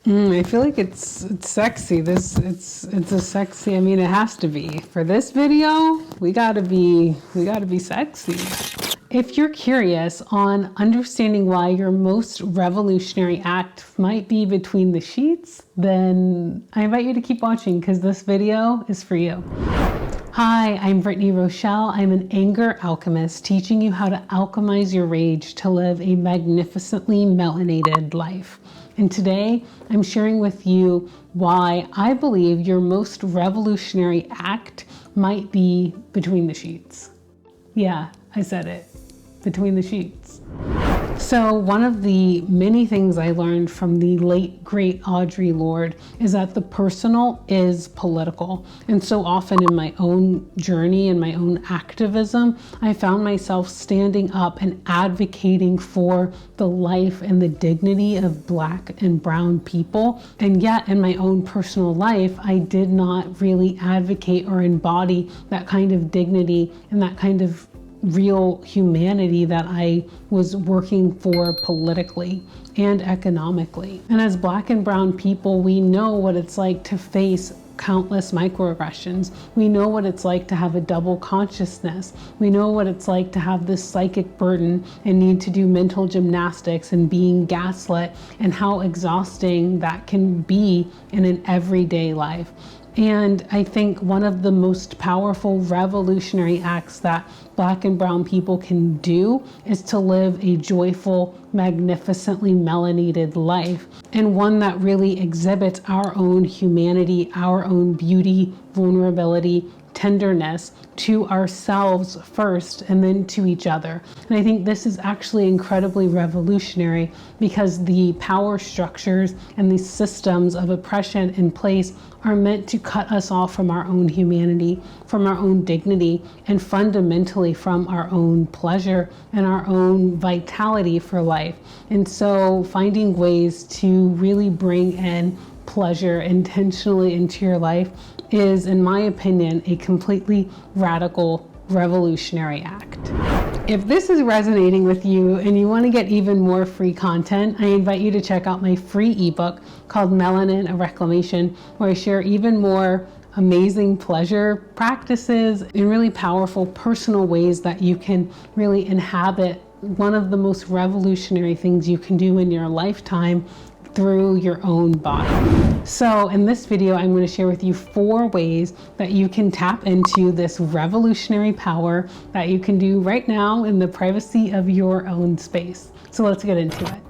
I feel like it's sexy. It's a sexy. I mean, it has to be. For this video, we gotta be sexy. If you're curious on understanding why your most revolutionary act might be between the sheets, then I invite you to keep watching because this video is for you. Hi, I'm Brittany Rochelle. I'm an anger alchemist teaching you how to alchemize your rage to live a magnificently melanated life. And today I'm sharing with you why I believe your most revolutionary act might be between the sheets. Yeah, I said it, between the sheets. So one of the many things I learned from the late, great Audre Lorde is that the personal is political. And so often in my own journey and my own activism, I found myself standing up and advocating for the life and the dignity of Black and brown people. And yet in my own personal life, I did not really advocate or embody that kind of dignity and that kind of real humanity that I was working for politically and economically. And as Black and brown people, we know what it's like to face countless microaggressions. We know what it's like to have a double consciousness. We know what it's like to have this psychic burden and need to do mental gymnastics and being gaslit, and how exhausting that can be in an everyday life. And I think one of the most powerful revolutionary acts that Black and brown people can do is to live a joyful, magnificently melanated life, and one that really exhibits our own humanity, our own beauty, vulnerability, tenderness to ourselves first and then to each other. And I think this is actually incredibly revolutionary because the power structures and the systems of oppression in place are meant to cut us off from our own humanity, from our own dignity, and fundamentally from our own pleasure and our own vitality for life. And so finding ways to really bring in pleasure intentionally into your life is, in my opinion, a completely radical, revolutionary act. If this is resonating with you and you want to get even more free content, I invite you to check out my free ebook called Melanin, a Reclamation, where I share even more amazing pleasure practices and really powerful personal ways that you can really inhabit one of the most revolutionary things you can do in your lifetime through your own body. So in this video, I'm going to share with you 4 ways that you can tap into this revolutionary power that you can do right now in the privacy of your own space. So let's get into it.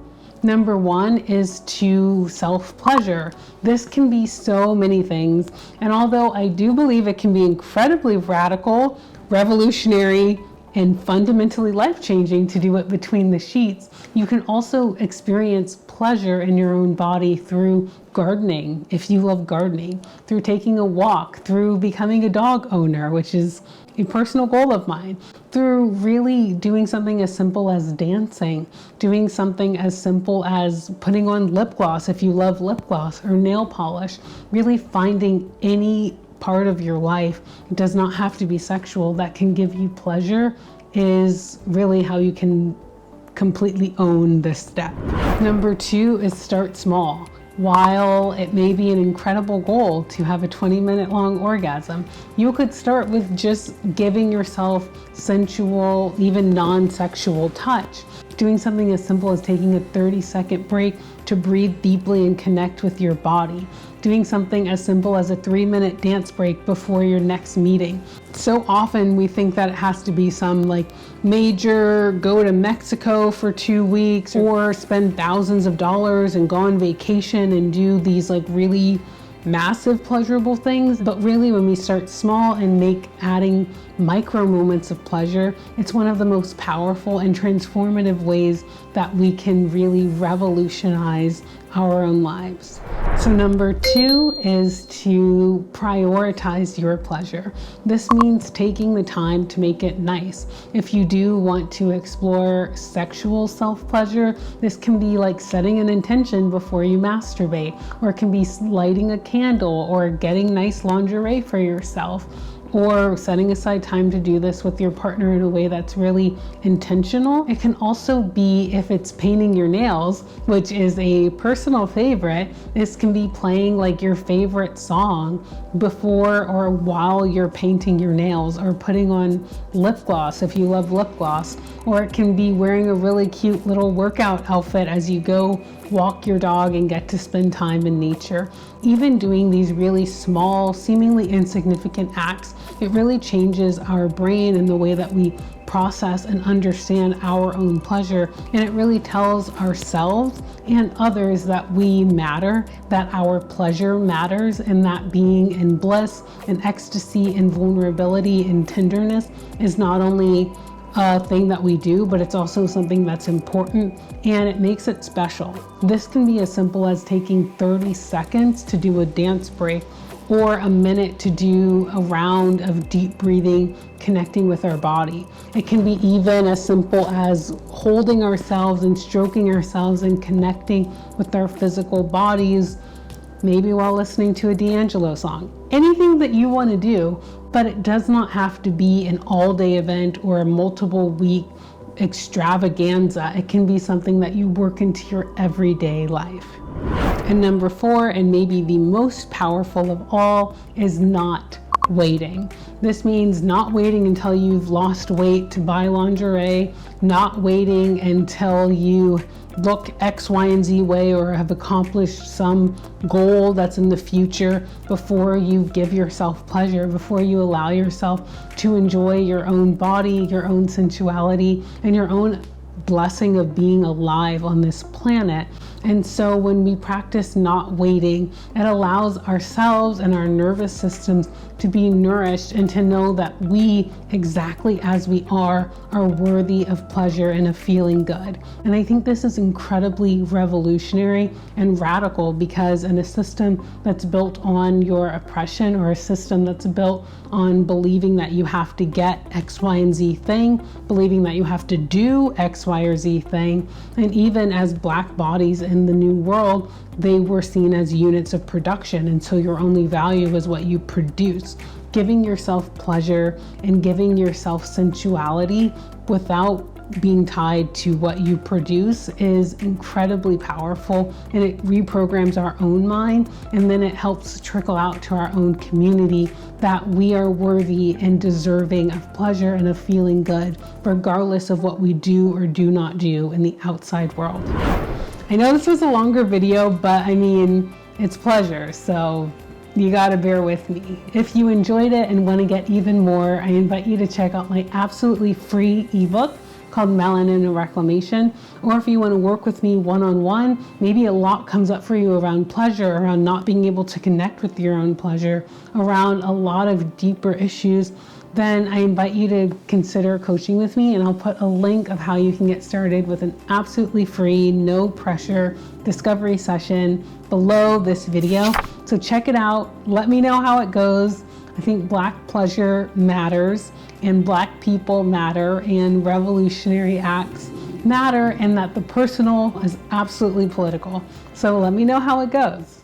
Number 1 is to self-pleasure. This can be so many things. And although I do believe it can be incredibly radical, revolutionary, and fundamentally life-changing to do it between the sheets, you can also experience pleasure in your own body through gardening, if you love gardening, through taking a walk, through becoming a dog owner, which is a personal goal of mine, through really doing something as simple as dancing, doing something as simple as putting on lip gloss if you love lip gloss, or nail polish, really finding any part of your life, it does not have to be sexual, that can give you pleasure, is really how you can completely own this step. Number 2 is start small. While it may be an incredible goal to have a 20-minute long orgasm, you could start with just giving yourself sensual, even non-sexual touch. Doing something as simple as taking a 30-second break to breathe deeply and connect with your body. Doing something as simple as a 3-minute dance break before your next meeting. So often we think that it has to be some like major go to Mexico for 2 weeks or spend thousands of dollars and go on vacation and do these like really massive pleasurable things. But really, when we start small and make adding micro moments of pleasure, it's one of the most powerful and transformative ways that we can really revolutionize our own lives. So number 2 is to prioritize your pleasure. This means taking the time to make it nice. If you do want to explore sexual self-pleasure, this can be like setting an intention before you masturbate, or it can be lighting a candle or getting nice lingerie for yourself, or setting aside time to do this with your partner in a way that's really intentional. It can also be, if it's painting your nails, which is a personal favorite, this can be playing like your favorite song before or while you're painting your nails, or putting on lip gloss if you love lip gloss, or it can be wearing a really cute little workout outfit as you go walk your dog and get to spend time in nature. Even doing these really small, seemingly insignificant acts, it really changes our brain and the way that we process and understand our own pleasure. And it really tells ourselves and others that we matter, that our pleasure matters, and that being in bliss and ecstasy and vulnerability and tenderness is not only a thing that we do, but it's also something that's important, and it makes it special. This can be as simple as taking 30 seconds to do a dance break, or a minute to do a round of deep breathing, connecting with our body. It can be even as simple as holding ourselves and stroking ourselves and connecting with our physical bodies, maybe while listening to a D'Angelo song. Anything that you want to do, but it does not have to be an all-day event or a multiple-week extravaganza. It can be something that you work into your everyday life. And number 4, and maybe the most powerful of all, is not waiting. This means not waiting until you've lost weight to buy lingerie, not waiting until you look X, Y, and Z way or have accomplished some goal that's in the future before you give yourself pleasure, before you allow yourself to enjoy your own body, your own sensuality, and your own blessing of being alive on this planet. And so when we practice not waiting, it allows ourselves and our nervous systems to be nourished and to know that we, exactly as we are worthy of pleasure and of feeling good. And I think this is incredibly revolutionary and radical, because in a system that's built on your oppression, or a system that's built on believing that you have to get X, Y, and Z thing, believing that you have to do X, Y, or Z thing, and even as Black bodies in the New World, they were seen as units of production, and so your only value is what you produce. Giving yourself pleasure and giving yourself sensuality without being tied to what you produce is incredibly powerful, and it reprograms our own mind, and then it helps trickle out to our own community that we are worthy and deserving of pleasure and of feeling good, regardless of what we do or do not do in the outside world. I know this was a longer video, but I mean, it's pleasure, so you gotta bear with me. If you enjoyed it and want to get even more, I invite you to check out my absolutely free ebook called Melanin and Reclamation. Or if you want to work with me one-on-one, maybe a lot comes up for you around pleasure, around not being able to connect with your own pleasure, around a lot of deeper issues, then I invite you to consider coaching with me, and I'll put a link of how you can get started with an absolutely free, no pressure discovery session below this video. So check it out. Let me know how it goes. I think Black pleasure matters, and Black people matter, and revolutionary acts matter, and that the personal is absolutely political. So let me know how it goes.